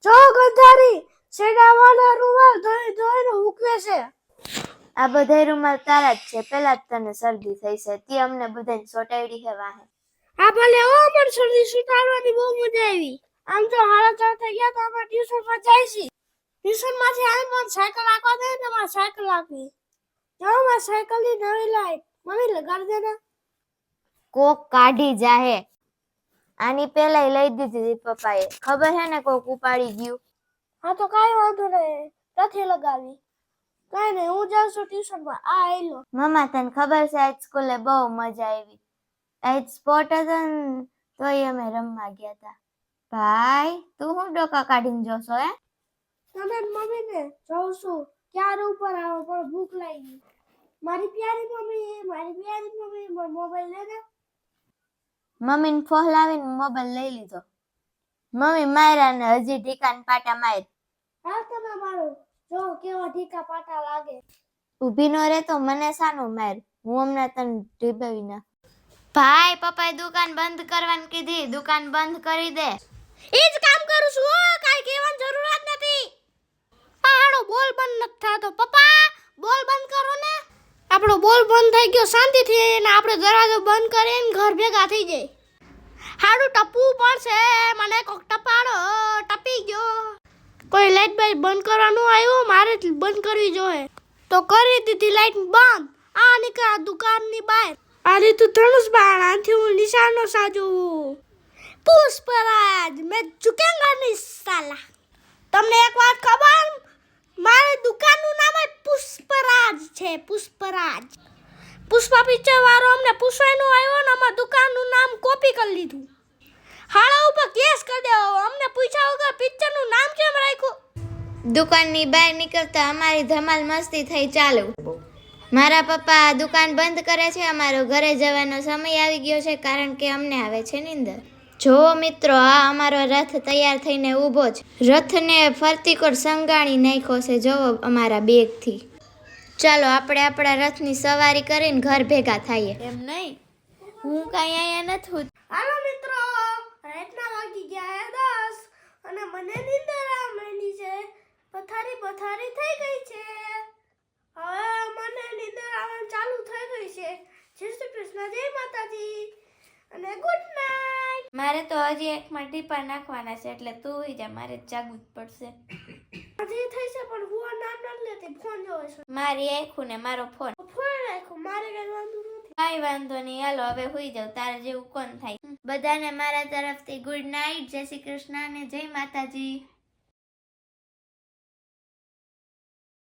જો ગંધારી સેડાવાળા રૂમાલ ધોઈને ઉકવે છે. આ બધા રૂમાલ તારા જ છે. પેલા જ તને શરદી થઈ છે. તે અમને બધાને સોટાડી છે વાહે. આ ભલે ઓ મને શરદી સુટાડવાની બહુ મજા આવી. આમ તો 4:30 થઈ ગયા તો અમે ટ્યુશનમાં જાય છે. ટ્યુશનમાંથી આવીને મને સાયકલ આંકવા દે ને મારે સાયકલ આંકવી. જો મારી સાયકલની નવી લાઈટ મમ્મી લગાડી દે ને. કોક કાઢી જાહે. આની પેલા લઈ દીધી પપ્પાએ. ખબર હે ને કોક ઉપાડી ગયું. હા તો કાંઈ વાંધો નહીં. નથી લગાવી. કાંઈ નહીં હું જાઉં છું ટ્યુશનમાં. આ આઈ લો. મમ્મા તને ખબર છે આજ સ્કૂલે બહુ મજા આવી. આજ સ્પોર્ટ હતો ને તોય અમે રમવા ગયા હતા. ભાઈ તું શું ડોકા કાઢીને જોશો હે? તમે મમ્મીને જોઉં છું ક્યારે ઉપર આવો પણ ભૂખ લાગી. મારી પ્યારી મમ્મી મોબાઈલ લે ને. મમ્મીને ફોહલાવીને મોબાઈલ લઈ લીધો. મમ્મી માર્યા ને હજી ઢીકાને પાટા માર. હા તમે મારો જો કેવા ઢીકા પાટા લાગે. ઊભી નો રે તો મને સાનું માર. હું હમણાં તને ઢીબાવી ના. ભાઈ પપ્પાએ દુકાન બંધ કરવાની કીધી. દુકાન બંધ કરી દે. એ જ કામ કરું છું. કાઈ કહેવાની જરૂર જ નથી. હાડો બોલ બંધ નથી થાતો. પપ્પા બોલ બંધ કરો ને. આપણો બોલ બંધ થઈ ગયો શાંતિથી ને આપણે દરવાજો બંધ કરીને ઘર ભેગા થઈ જાય. હાડું ટપવું પડશે. મને કોક ટપાડો. ટપી ગયો. કોઈ લાઈટ બાઈટ બંધ કરવાનું આવ્યું મારે જ બંધ કરવી જોઈએ. તો કરી દીધી લાઈટ બંધ. આ નીકળ્યા દુકાનની બહાર. આ રીતું ધનુષ બાણ. આથી હું નિશાનો સાજું. પુષ્પરાજ મેં ઝુકેંગા નહીં સાલા. તમને એક વાત ખબર? મારી દુકાનનું નામ પુષ્પરાજ છે. પુષ્પરાજ. પુષ્પા પિક્ચર વાળો અમને પૂછવાનું આવ્યો ને અમારી દુકાનનું નામ કોપી કરી લીધું. હાળા ઉપર કેસ કરી દેવો. અમને પૂછ્યા વગર પિક્ચરનું નામ કેમ રાખ્યું? દુકાનની બહાર નીકળતા અમારી ધમાલ મસ્તી થઈ ચાલુ. મારા પપ્પા દુકાન બંધ કરે છે. અમારો ઘરે જવાનો સમય આવી ગયો છે કારણ કે અમને આવે છે નીંદર. જો મિત્રો આ અમારો રથ તૈયાર થઈને ઊભો છે. રથને ફરતી કોર સંગાણી નાખ્યો છે જોવો અમારા બેગથી. ચાલો આપણે આપણા રથની સવારી કરીને ઘર ભેગા થઈએ. એમ નહીં હું કાંઈ અહીંયા નથી. હાલો મિત્રો રાતના વાગી ગયા 10 અને મને નીંદર આ માંડી છે. પથારી થઈ ગઈ છે. હવે મને નીંદર આવવાનું ચાલુ થઈ ગઈ છે. જય શ્રી કૃષ્ણ, જય માતાજી અને ગુડ નાઈટ. મારે તો હજી એકમાં ટીપા નાખવાના છે એટલે તું હોઈ જા. મારે જાગવું જ પડશે. હજી થઈ છે પણ હું નામ નથી લેતી. ફોન જોવે છે. મારી આંખું ને મારો ફોન. ફોન રાખો. મારે કઈ વાંધો નથી. કાંઈ વાંધો નહીં. હાલો હવે હોઈ જાવ. તારે જેવું કોણ થાય. બધાને મારા તરફથી ગુડ નાઈટ, જય શ્રી કૃષ્ણ અને જય માતાજી.